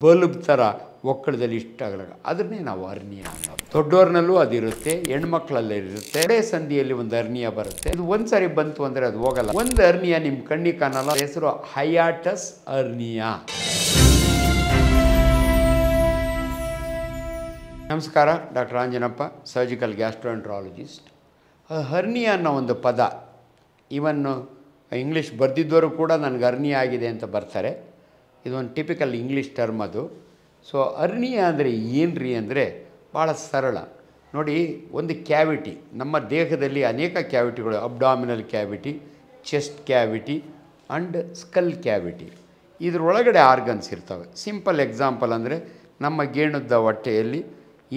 Bulb ಥರ ಒಕ್ಕಳದಲ್ಲಿ ಇಷ್ಟಾಗಲ್ಲ, ಅದನ್ನೇ ನಾವು ಹರ್ನಿಯ ಅನ್ನೋದು. ದೊಡ್ಡವ್ರನಲ್ಲೂ ಅದಿರುತ್ತೆ, ಹೆಣ್ಮಕ್ಳಲ್ಲೇ ಇರುತ್ತೆ. ಎಡೆ ಸಂಧಿಯಲ್ಲಿ ಒಂದು ಹರ್ನಿಯ ಬರುತ್ತೆ. ಇದು ಒಂದು ಸಾರಿ ಬಂತು ಅಂದರೆ ಅದು ಹೋಗಲ್ಲ. ಒಂದು ಹರ್ನಿಯ ನಿಮ್ಮ ಕಣ್ಣಿಗೆ ಕಾಣಲ್ಲ. ಹೆಸರು ಹಯಾಟಸ್ ಹರ್ನಿಯಾ. ನಮಸ್ಕಾರ, doctor Anjanappa, surgical gastroenterologist. Hernia ಅನ್ನೋ ಒಂದು ಪದ, ಇವನ್ನು ಇಂಗ್ಲೀಷ್ ಬರೆದಿದ್ದವರು ಕೂಡ ನನಗೆ ಹರ್ನಿಯಾ ಆಗಿದೆ ಅಂತ ಬರ್ತಾರೆ. ಇದೊಂದು ಟಿಪಿಕಲ್ ಇಂಗ್ಲೀಷ್ ಟರ್ಮ್ ಅದು. ಸೊ ಹರ್ನಿಯಾ ಅಂದರೆ ಏನ್ರಿ ಅಂದರೆ ಭಾಳ ಸರಳ ನೋಡಿ. ಒಂದು ಕ್ಯಾವಿಟಿ, ನಮ್ಮ ದೇಹದಲ್ಲಿ ಅನೇಕ ಕ್ಯಾವಿಟಿಗಳು, abdominal cavity, chest cavity and skull cavity. ಇದರೊಳಗಡೆ ಆರ್ಗನ್ಸ್ ಇರ್ತವೆ. ಸಿಂಪಲ್ ಎಕ್ಸಾಂಪಲ್ ಅಂದರೆ ನಮ್ಮ ಗೇಣುದ್ದ ಹೊಟ್ಟೆಯಲ್ಲಿ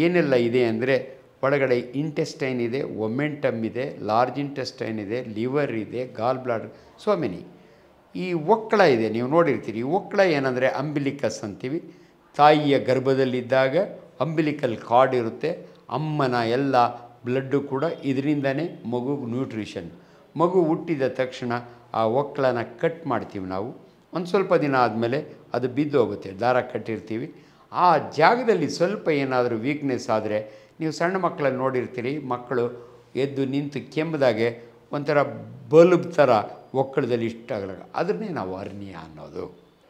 ಏನೆಲ್ಲ ಇದೆ ಅಂದರೆ ಒಳಗಡೆ ಇಂಟೆಸ್ಟೈನ್ ಇದೆ, ಒಮೆಂಟಮ್ ಇದೆ, ಲಾರ್ಜ್ ಇಂಟೆಸ್ಟೈನ್ ಇದೆ, ಲಿವರ್ ಇದೆ, ಗಾಲ್ ಬ್ಲಾಡರ್, ಸೋ ಮೆನಿ. ಈ ಒಕ್ಕಳ ಇದೆ, ನೀವು ನೋಡಿರ್ತೀರಿ. ಈ ಒಕ್ಕಳ ಏನಂದರೆ ಅಂಬಿಲಿಕಸ್ ಅಂತೀವಿ. ತಾಯಿಯ ಗರ್ಭದಲ್ಲಿದ್ದಾಗ ಅಂಬಿಲಿಕಲ್ ಕಾರ್ಡ್ ಇರುತ್ತೆ. ಅಮ್ಮನ ಎಲ್ಲ ಬ್ಲಡ್ಡು ಕೂಡ ಇದರಿಂದನೇ ಮಗುಗೆ ನ್ಯೂಟ್ರಿಷನ್. ಮಗು ಹುಟ್ಟಿದ ತಕ್ಷಣ ಆ ಒಕ್ಕಳನ ಕಟ್ ಮಾಡ್ತೀವಿ ನಾವು. ಒಂದು ಸ್ವಲ್ಪ ದಿನ ಆದಮೇಲೆ ಅದು ಬಿದ್ದೋಗುತ್ತೆ, ದಾರ ಕಟ್ಟಿರ್ತೀವಿ. ಆ ಜಾಗದಲ್ಲಿ ಸ್ವಲ್ಪ ಏನಾದರೂ ವೀಕ್ನೆಸ್ ಆದರೆ, ನೀವು ಸಣ್ಣ ಮಕ್ಕಳಲ್ಲಿ ನೋಡಿರ್ತೀರಿ, ಮಕ್ಕಳು ಎದ್ದು ನಿಂತು ಕೆಮ್ಮದಾಗೆ ಒಂಥರ ಬಲ್ಬ್ ಥರ ಒಕ್ಕಳದಲ್ಲಿ ಇಷ್ಟಾಗಲ್ಲ, ಅದನ್ನೇ ನಾವು ಹರ್ನಿಯ ಅನ್ನೋದು.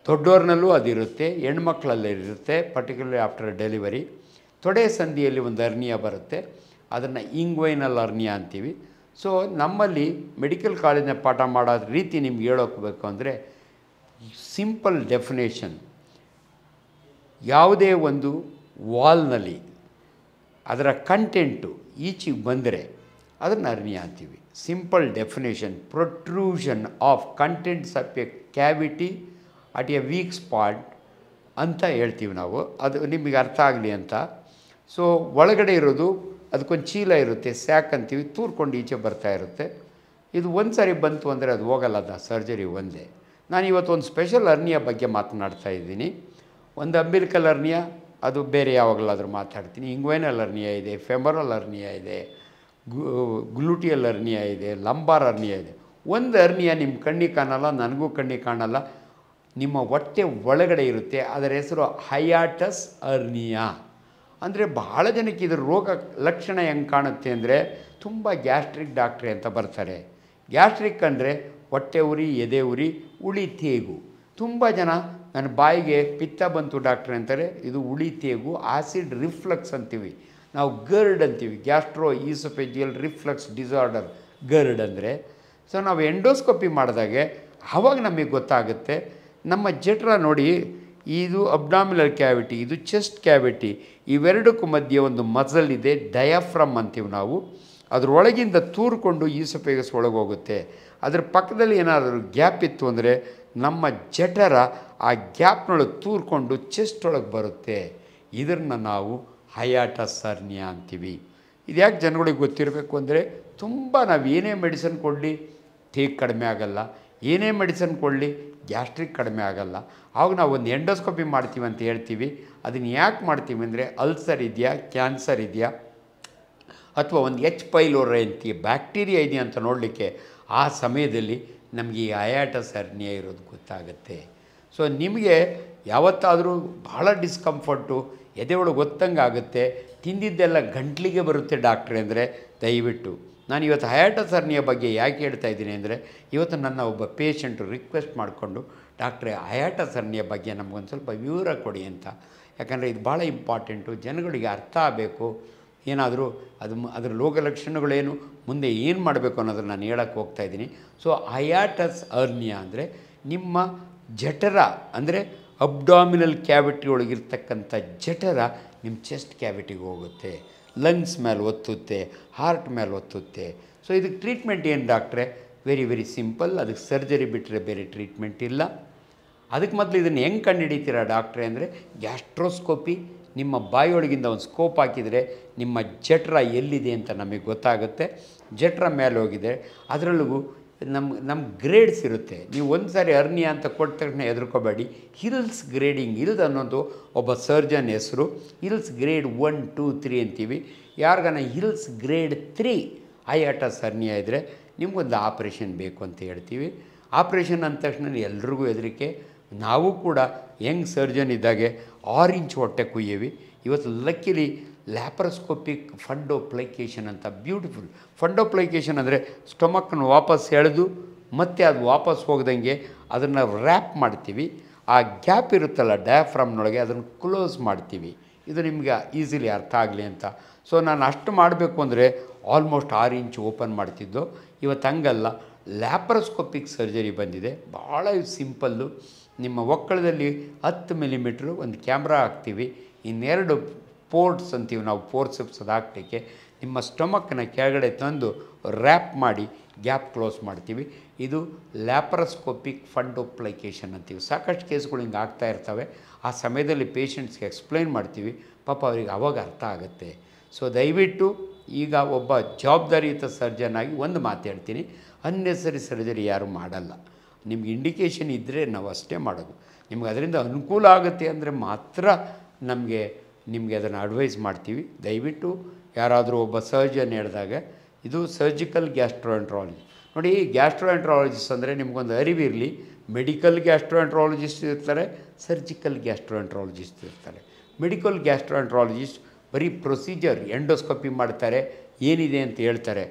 ದೊಡ್ಡವ್ರನಲ್ಲೂ ಅದಿರುತ್ತೆ, ಹೆಣ್ಮಕ್ಳಲ್ಲೇ ಇರುತ್ತೆ, ಪರ್ಟಿಕ್ಯುಲರ್ಲಿ ಆಫ್ಟರ್ ಡೆಲಿವರಿ. ತೊಡೆ ಸಂಧಿಯಲ್ಲಿ ಒಂದು ಹರ್ನಿಯ ಬರುತ್ತೆ, ಅದನ್ನು ಇಂಗ್ವೈನಲ್ ಹರ್ನಿಯಾ ಅಂತೀವಿ. ಸೊ ನಮ್ಮಲ್ಲಿ ಮೆಡಿಕಲ್ ಕಾಲೇಜಿನ ಪಾಠ ಮಾಡೋ ರೀತಿ ನಿಮ್ಗೆ ಹೇಳೋಕ್ಬೇಕು ಅಂದರೆ, ಸಿಂಪಲ್ ಡೆಫಿನೇಷನ್, ಯಾವುದೇ ಒಂದು ವಾಲ್ನಲ್ಲಿ ಅದರ ಕಂಟೆಂಟು ಈಚೆಗೆ ಬಂದರೆ ಅದನ್ನು ಹರ್ನಿಯಾ ಅಂತೀವಿ. Simple definition, protrusion of contents of a cavity at a weak spot ಅಂತ ಹೇಳ್ತೀವಿ ನಾವು. ಅದು ನಿಮಗೆ ಅರ್ಥ ಆಗಲಿ ಅಂತ. ಸೊ ಒಳಗಡೆ ಇರೋದು ಅದಕ್ಕೊಂದು ಚೀಲ ಇರುತ್ತೆ, ಸ್ಯಾಕ್ ಅಂತೀವಿ, ತೂರ್ಕೊಂಡು ಈಚೆ ಬರ್ತಾ ಇರುತ್ತೆ. ಇದು ಒಂದು ಸಾರಿ ಬಂತು ಅಂದರೆ ಅದು ಹೋಗಲ್ಲ, ಅದು ಸರ್ಜರಿ ಒಂದೇ. ನಾನು ಇವತ್ತು ಒಂದು ಸ್ಪೆಷಲ್ ಹರ್ನಿಯಾ ಬಗ್ಗೆ ಮಾತನಾಡ್ತಾ ಇದ್ದೀನಿ. ಒಂದು ಅಂಬಿಲಿಕಲ್ ಹರ್ನಿಯಾ, ಅದು ಬೇರೆ ಯಾವಾಗಲಾದರೂ ಮಾತಾಡ್ತೀನಿ. ಇಂಗ್ವೈನಲ್ ಹರ್ನಿಯಾ ಇದೆ, ಫೆಮರಲ್ ಹರ್ನಿಯಾ ಇದೆ, ಗ್ಲೂಟಿಯಲ್ ಹರ್ನಿಯಾ ಇದೆ, ಲಂಬಾರ್ ಹರ್ನಿಯಾ ಇದೆ. ಒಂದು ಹರ್ನಿಯಾ ನಿಮ್ಮ ಕಣ್ಣಿಗೆ ಕಾಣಲ್ಲ, ನನಗೂ ಕಣ್ಣಿಗೆ ಕಾಣಲ್ಲ, ನಿಮ್ಮ ಹೊಟ್ಟೆ ಒಳಗಡೆ ಇರುತ್ತೆ. ಅದರ ಹೆಸರು ಹಯಾಟಸ್ ಹರ್ನಿಯಾ. ಅಂದರೆ ಬಹಳ ಜನಕ್ಕೆ ಇದರ ರೋಗ ಲಕ್ಷಣ ಹೆಂಗೆ ಕಾಣುತ್ತೆ ಅಂದರೆ, ತುಂಬ ಗ್ಯಾಸ್ಟ್ರಿಕ್ ಡಾಕ್ಟ್ರಿ ಅಂತ ಬರ್ತಾರೆ. ಗ್ಯಾಸ್ಟ್ರಿಕ್ ಅಂದರೆ ಹೊಟ್ಟೆ ಉರಿ, ಎದೆ ಉರಿ, ಉಳಿ ತೇಗು. ತುಂಬ ಜನ ನನ್ನ ಬಾಯಿಗೆ ಪಿತ್ತ ಬಂತು ಡಾಕ್ಟ್ರೆ ಅಂತಾರೆ. ಇದು ಉಳಿ ತೇಗು, ಆಸಿಡ್ ರಿಫ್ಲಕ್ಸ್ ಅಂತೀವಿ ನಾವು, ಗರ್ಡ್ ಅಂತೀವಿ, ಗ್ಯಾಸ್ಟ್ರೋ ಈಸೋಫೆಜಿಯಲ್ ರಿಫ್ಲಕ್ಸ್ ಡಿಸಾರ್ಡರ್, ಗರ್ಡ್ ಅಂದರೆ. ಸೊ ನಾವು ಎಂಡೋಸ್ಕೋಪಿ ಮಾಡಿದಾಗೆ ಆವಾಗ ನಮಗೆ ಗೊತ್ತಾಗುತ್ತೆ. ನಮ್ಮ ಜಠರ ನೋಡಿ, ಇದು ಅಬ್ಡಾಮಿನಲ್ ಕ್ಯಾವಿಟಿ, ಇದು ಚೆಸ್ಟ್ ಕ್ಯಾವಿಟಿ, ಇವೆರಡಕ್ಕೂ ಮಧ್ಯೆ ಒಂದು ಮಸಲ್ ಇದೆ, ಡಯಾಫ್ರಮ್ ಅಂತೀವಿ ನಾವು. ಅದರೊಳಗಿಂದ ತೂರ್ಕೊಂಡು ಈಸೋಫೇಗಸ್ ಒಳಗೆ ಹೋಗುತ್ತೆ. ಅದರ ಪಕ್ಕದಲ್ಲಿ ಏನಾದರೂ ಗ್ಯಾಪ್ ಇತ್ತು ಅಂದರೆ ನಮ್ಮ ಜಠರ ಆ ಗ್ಯಾಪ್ನೊಳಗೆ ತೂರ್ಕೊಂಡು ಚೆಸ್ಟ್ ಒಳಗೆ ಬರುತ್ತೆ. ಇದನ್ನು ನಾವು ಹಯಾಟಸ್ ಹರ್ನಿಯಾ ಅಂತೀವಿ. ಇದು ಯಾಕೆ ಜನಗಳಿಗೆ ಗೊತ್ತಿರಬೇಕು ಅಂದರೆ, ತುಂಬ ನಾವು ಏನೇ ಮೆಡಿಸನ್ ಕೊಡಲಿ ತೇಗ್ ಕಡಿಮೆ ಆಗಲ್ಲ, ಏನೇ ಮೆಡಿಸನ್ ಕೊಡಲಿ ಗ್ಯಾಸ್ಟ್ರಿಕ್ ಕಡಿಮೆ ಆಗಲ್ಲ. ಆವಾಗ ನಾವು ಒಂದು ಎಂಡೋಸ್ಕೋಪಿ ಮಾಡ್ತೀವಿ ಅಂತ ಹೇಳ್ತೀವಿ. ಅದನ್ನು ಯಾಕೆ ಮಾಡ್ತೀವಿ ಅಂದರೆ, ಅಲ್ಸರ್ ಇದೆಯಾ, ಕ್ಯಾನ್ಸರ್ ಇದೆಯಾ, ಅಥವಾ ಒಂದು ಎಚ್ ಪೈಲೋರಿ ಅಂತೀವಿ, ಬ್ಯಾಕ್ಟೀರಿಯಾ ಇದೆಯಾ ಅಂತ ನೋಡಲಿಕ್ಕೆ ಆ ಸಮಯದಲ್ಲಿ ನಮಗೆ ಈ ಹಯಾಟಸ್ ಹರ್ನಿಯಾ ಇರೋದು ಗೊತ್ತಾಗುತ್ತೆ. ಸೊ ನಿಮಗೆ ಯಾವತ್ತಾದರೂ ಭಾಳ ಡಿಸ್ಕಂಫರ್ಟು, ಎದೆ ಒಳಗೆ ಒತ್ತಂಗೆ ಆಗುತ್ತೆ, ತಿಂದಿದ್ದೆಲ್ಲ ಗಂಟ್ಲಿಗೆ ಬರುತ್ತೆ ಡಾಕ್ಟ್ರೆ ಅಂದರೆ, ದಯವಿಟ್ಟು ನಾನು ಇವತ್ತು ಹಯಾಟಸ್ ಹರ್ನಿಯಾ ಬಗ್ಗೆ ಯಾಕೆ ಹೇಳ್ತಾ ಇದ್ದೀನಿ ಅಂದರೆ, ಇವತ್ತು ನನ್ನ ಒಬ್ಬ ಪೇಷಂಟು ರಿಕ್ವೆಸ್ಟ್ ಮಾಡಿಕೊಂಡು, ಡಾಕ್ಟ್ರೆ ಹಯಾಟಸ್ ಹರ್ನಿಯಾ ಬಗ್ಗೆ ನಮಗೊಂದು ಸ್ವಲ್ಪ ವಿವರ ಕೊಡಿ ಅಂತ. ಯಾಕಂದರೆ ಇದು ಭಾಳ ಇಂಪಾರ್ಟೆಂಟು, ಜನಗಳಿಗೆ ಅರ್ಥ ಆಗಬೇಕು. ಏನಾದರೂ ಅದರ ರೋಗ ಲಕ್ಷಣಗಳೇನು, ಮುಂದೆ ಏನು ಮಾಡಬೇಕು ಅನ್ನೋದನ್ನು ನಾನು ಹೇಳೋಕ್ಕೆ ಹೋಗ್ತಾಯಿದ್ದೀನಿ. ಸೊ ಹಯಾಟಸ್ ಹರ್ನಿಯಾ ಅಂದರೆ ನಿಮ್ಮ ಜಠರ, ಅಂದರೆ ಅಬ್ಡಾಮಿನಲ್ ಕ್ಯಾವಿಟಿ ಒಳಗಿರ್ತಕ್ಕಂಥ ಜಠರ ನಿಮ್ಮ ಚೆಸ್ಟ್ ಕ್ಯಾವಿಟಿಗೆ ಹೋಗುತ್ತೆ, ಲಂಗ್ಸ್ ಮೇಲೆ ಒತ್ತುತ್ತೆ, ಹಾರ್ಟ್ ಮೇಲೆ ಒತ್ತುತ್ತೆ. ಸೊ ಇದಕ್ಕೆ ಟ್ರೀಟ್ಮೆಂಟ್ ಏನು ಡಾಕ್ಟ್ರೆ? Very very simple. ಅದಕ್ಕೆ ಸರ್ಜರಿ ಬಿಟ್ಟರೆ ಬೇರೆ ಟ್ರೀಟ್ಮೆಂಟ್ ಇಲ್ಲ. ಅದಕ್ಕೆ ಮೊದಲು ಇದನ್ನು ಹೆಂಗೆ ಕಂಡುಹಿಡಿತೀರಾ ಡಾಕ್ಟ್ರೆ ಅಂದರೆ, ಗ್ಯಾಸ್ಟ್ರೋಸ್ಕೋಪಿ, ನಿಮ್ಮ ಬಾಯಿಯೊಳಗಿಂದ ಒಂದು ಸ್ಕೋಪ್ ಹಾಕಿದರೆ ನಿಮ್ಮ ಜಠರ ಎಲ್ಲಿದೆ ಅಂತ ನಮಗೆ ಗೊತ್ತಾಗುತ್ತೆ. ಜಠರ ಮೇಲೆ ಹೋಗಿದೆ, ಅದರಲ್ಲಿಗೂ ನಮ್ಮ ಗ್ರೇಡ್ಸ್ ಇರುತ್ತೆ. ನೀವು ಒಂದು ಸಾರಿ ಹರ್ನಿಯಾ ಅಂತ ಕೊಟ್ಟ ತಕ್ಷಣ ಹೆದರ್ಕೋಬೇಡಿ. ಹಿಲ್ಸ್ ಗ್ರೇಡಿಂಗ್, ಹಿಲ್ಸ್ ಅನ್ನೋದು ಒಬ್ಬ ಸರ್ಜನ್ ಹೆಸರು. ಹಿಲ್ಸ್ ಗ್ರೇಡ್ 1, 2, 3 ಅಂತೀವಿ. ಯಾರಿಗಾನ ಹಿಲ್ಸ್ ಗ್ರೇಡ್ 3 ಹಯಾಟಸ್ ಹರ್ನಿಯಾ ಇದ್ದರೆ ನಿಮಗೊಂದು ಆಪ್ರೇಷನ್ ಬೇಕು ಅಂತ ಹೇಳ್ತೀವಿ. ಆಪ್ರೇಷನ್ ಅಂದ ತಕ್ಷಣ ಎಲ್ರಿಗೂ ಹೆದರಿಕೆ. ನಾವು ಕೂಡ ಯಂಗ್ ಸರ್ಜನ್ ಇದ್ದಾಗೆ 6 ಇಂಚ್ ಹೊಟ್ಟೆ ಕುಯ್ಯವಿ. ಇವತ್ತು ಲಕ್ಕಿಲಿ ಲ್ಯಾಪ್ರೋಸ್ಕೋಪಿಕ್ ಫಂಡೋಪ್ಲೈಕೇಶನ್ ಅಂತ ಬ್ಯೂಟಿಫುಲ್. ಫಂಡೋಪ್ಲೈಕೇಶನ್ ಅಂದರೆ ಸ್ಟೊಮಕ್ನ ವಾಪಸ್ ಎಳೆದು ಮತ್ತೆ ಅದು ವಾಪಸ್ ಹೋಗ್ದಂಗೆ ಅದನ್ನು ರ್ಯಾಪ್ ಮಾಡ್ತೀವಿ. ಆ ಗ್ಯಾಪ್ ಇರುತ್ತಲ್ಲ ಡಯಾಫ್ರಾಮ್ನೊಳಗೆ ಅದನ್ನು ಕ್ಲೋಸ್ ಮಾಡ್ತೀವಿ. ಇದು ನಿಮಗೆ ಈಸಿಲಿ ಅರ್ಥ ಆಗಲಿ ಅಂತ. ಸೊ ನಾನು ಅಷ್ಟು ಮಾಡಬೇಕು ಅಂದರೆ ಆಲ್ಮೋಸ್ಟ್ 6 ಇಂಚ್ ಓಪನ್ ಮಾಡ್ತಿದ್ದು. ಇವತ್ತು ಹಂಗಲ್ಲ, ಲ್ಯಾಪ್ರೋಸ್ಕೋಪಿಕ್ ಸರ್ಜರಿ ಬಂದಿದೆ. ಭಾಳ ಸಿಂಪಲ್ಲು. ನಿಮ್ಮ ಒಕ್ಕಳದಲ್ಲಿ 10 ಮಿಲಿಮೀಟ್ರು ಒಂದು ಕ್ಯಾಮ್ರಾ ಹಾಕ್ತೀವಿ. ಇನ್ನೆರಡು ಪೋರ್ಟ್ಸ್ ಅಂತೀವಿ ನಾವು, ಫೋರ್ಸೆಪ್ಸ್ ಅದು ಹಾಕ್ಲಿಕ್ಕೆ. ನಿಮ್ಮ ಸ್ಟೊಮಕ್ನ ಕೆಳಗಡೆ ತಂದು ರ್ಯಾಪ್ ಮಾಡಿ ಗ್ಯಾಪ್ ಕ್ಲೋಸ್ ಮಾಡ್ತೀವಿ. ಇದು ಲ್ಯಾಪ್ರೋಸ್ಕೋಪಿಕ್ ಫಂಡೋಪ್ಲೈಕೇಶನ್ ಅಂತೀವಿ. ಸಾಕಷ್ಟು ಕೇಸ್ಗಳು ಹಿಂಗೆ ಆಗ್ತಾ ಇರ್ತವೆ. ಆ ಸಮಯದಲ್ಲಿ ಪೇಷಂಟ್ಸ್ಗೆ ಎಕ್ಸ್ಪ್ಲೈನ್ ಮಾಡ್ತೀವಿ, ಪಾಪ ಅವ್ರಿಗೆ ಅವಾಗ ಅರ್ಥ ಆಗುತ್ತೆ. ಸೊ ದಯವಿಟ್ಟು ಈಗ ಒಬ್ಬ ಜವಾಬ್ದಾರಿಯುತ ಸರ್ಜನ್ ಆಗಿ ಒಂದು ಮಾತು ಹೇಳ್ತೀನಿ, ಅನ್ನೆಸರಿ ಸರ್ಜರಿ ಯಾರೂ ಮಾಡಲ್ಲ. ನಿಮ್ಗೆ ಇಂಡಿಕೇಷನ್ ಇದ್ದರೆ ನಾವು ಅಷ್ಟೇ ಮಾಡೋದು. ನಿಮ್ಗೆ ಅದರಿಂದ ಅನುಕೂಲ ಆಗುತ್ತೆ ಅಂದರೆ ಮಾತ್ರ ನಿಮಗೆ ಅದನ್ನು ಅಡ್ವೈಸ್ ಮಾಡ್ತೀವಿ. ದಯವಿಟ್ಟು ಯಾರಾದರೂ ಒಬ್ಬ ಸರ್ಜನ್ ಹೇಳಿದಾಗ ಇದು ಸರ್ಜಿಕಲ್ ಗ್ಯಾಸ್ಟ್ರೋಎಂಟ್ರಾಲಜಿ ನೋಡಿ. ಗ್ಯಾಸ್ಟ್ರೋಎಂಟ್ರಾಲಜಿಸ್ಟ್ ಅಂದರೆ ನಿಮಗೊಂದು ಅರಿವಿರಲಿ, ಮೆಡಿಕಲ್ ಗ್ಯಾಸ್ಟ್ರೋಎಂಟ್ರಾಲಜಿಸ್ಟ್ ಇರ್ತಾರೆ, ಸರ್ಜಿಕಲ್ ಗ್ಯಾಸ್ಟ್ರೋಎಂಟ್ರಾಲಜಿಸ್ಟ್ ಇರ್ತಾರೆ. ಮೆಡಿಕಲ್ ಗ್ಯಾಸ್ಟ್ರೋಎಂಟ್ರಾಲಜಿಸ್ಟ್ ಬರೀ ಪ್ರೊಸೀಜರ್ ಎಂಡೋಸ್ಕೋಪಿ ಮಾಡ್ತಾರೆ, ಏನಿದೆ ಅಂತ ಹೇಳ್ತಾರೆ.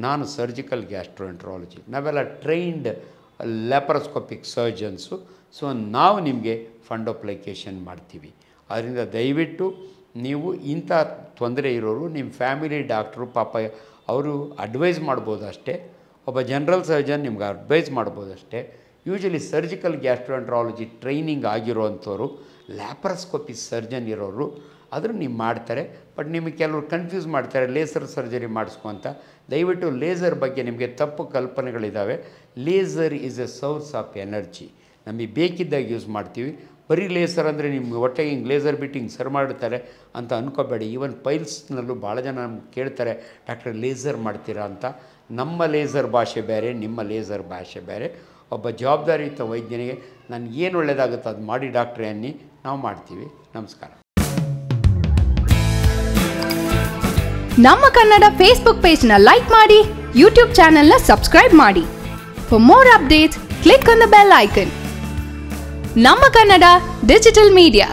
ನಾನು ಸರ್ಜಿಕಲ್ ಗ್ಯಾಸ್ಟ್ರೋಎಂಟ್ರಾಲಜಿ, ನಾವೆಲ್ಲ ಟ್ರೈನ್ಡ್ ಲ್ಯಾಪ್ರೋಸ್ಕೋಪಿಕ್ ಸರ್ಜನ್ಸು. ಸೊ ನಾವು ನಿಮಗೆ ಫಂಡೋಪ್ಲೈಕೇಶನ್ ಮಾಡ್ತೀವಿ. ಅದರಿಂದ ದಯವಿಟ್ಟು ನೀವು ಇಂಥ ತೊಂದರೆ ಇರೋರು ನಿಮ್ಮ ಫ್ಯಾಮಿಲಿ ಡಾಕ್ಟ್ರು ಪಾಪ ಅವರು ಅಡ್ವೈಸ್ ಮಾಡ್ಬೋದು ಅಷ್ಟೇ. ಒಬ್ಬ ಜನರಲ್ ಸರ್ಜನ್ ನಿಮ್ಗೆ ಅಡ್ವೈಸ್ ಮಾಡ್ಬೋದು ಅಷ್ಟೇ. ಯೂಶಲಿ ಸರ್ಜಿಕಲ್ ಗ್ಯಾಸ್ಟ್ರೋಎಂಟ್ರಾಲಜಿ ಟ್ರೈನಿಂಗ್ ಆಗಿರೋವಂಥವ್ರು, ಲ್ಯಾಪ್ರೋಸ್ಕೋಪಿ ಸರ್ಜನ್ ಇರೋರು ಆದರೂ ನೀವು ಮಾಡ್ತಾರೆ. ಬಟ್ ನಿಮಗೆ ಕೆಲವರು ಕನ್ಫ್ಯೂಸ್ ಮಾಡ್ತಾರೆ ಲೇಸರ್ ಸರ್ಜರಿ ಮಾಡಿಸ್ಕೊ ಅಂತ. ದಯವಿಟ್ಟು ಲೇಸರ್ ಬಗ್ಗೆ ನಿಮಗೆ ತಪ್ಪು ಕಲ್ಪನೆಗಳಿದ್ದಾವೆ. Laser is a source of energy. ನಮಗೆ ಬೇಕಿದ್ದಾಗ ಯೂಸ್ ಮಾಡ್ತೀವಿ. ಬರೀ ಲೇಸರ್ ಅಂದರೆ ನಿಮ್ಗೆ ಹೊಟ್ಟೆಗೆ ಹಿಂಗೆ ಲೇಸರ್ ಬಿಟ್ಟು ಹಿಂಗೆ ಸರ್ ಮಾಡ್ತಾರೆ ಅಂತ ಅಂದ್ಕೋಬೇಡಿ. ಈವನ್ ಪೈಲ್ಸ್ನಲ್ಲೂ ಭಾಳ ಜನ ನಮ್ಗೆ ಕೇಳ್ತಾರೆ, ಡಾಕ್ಟರ್ ಲೇಸರ್ ಮಾಡ್ತೀರಾ ಅಂತ. ನಮ್ಮ ಲೇಸರ್ ಭಾಷೆ ಬೇರೆ, ನಿಮ್ಮ ಲೇಸರ್ ಭಾಷೆ ಬೇರೆ. ಒಬ್ಬ ಜವಾಬ್ದಾರಿಯುತ ವೈದ್ಯನಿಗೆ ನಾನು ಏನು ಒಳ್ಳೆಯದಾಗುತ್ತೋ ಅದು ಮಾಡಿ ಡಾಕ್ಟ್ರೇ ಅನ್ನಿ ನಾವು ಮಾಡ್ತೀವಿ. ನಮಸ್ಕಾರ. ನಮ್ಮ ಕನ್ನಡ ಫೇಸ್ಬುಕ್ ಪೇಜ್ನ ಲೈಕ್ ಮಾಡಿ, ಯೂಟ್ಯೂಬ್ ಚಾನೆಲ್ನ ಸಬ್ಸ್ಕ್ರೈಬ್ ಮಾಡಿ. For more updates click on the bell icon. ನಮ್ಮ ಕನ್ನಡ ಡಿಜಿಟಲ್ ಮೀಡಿಯಾ.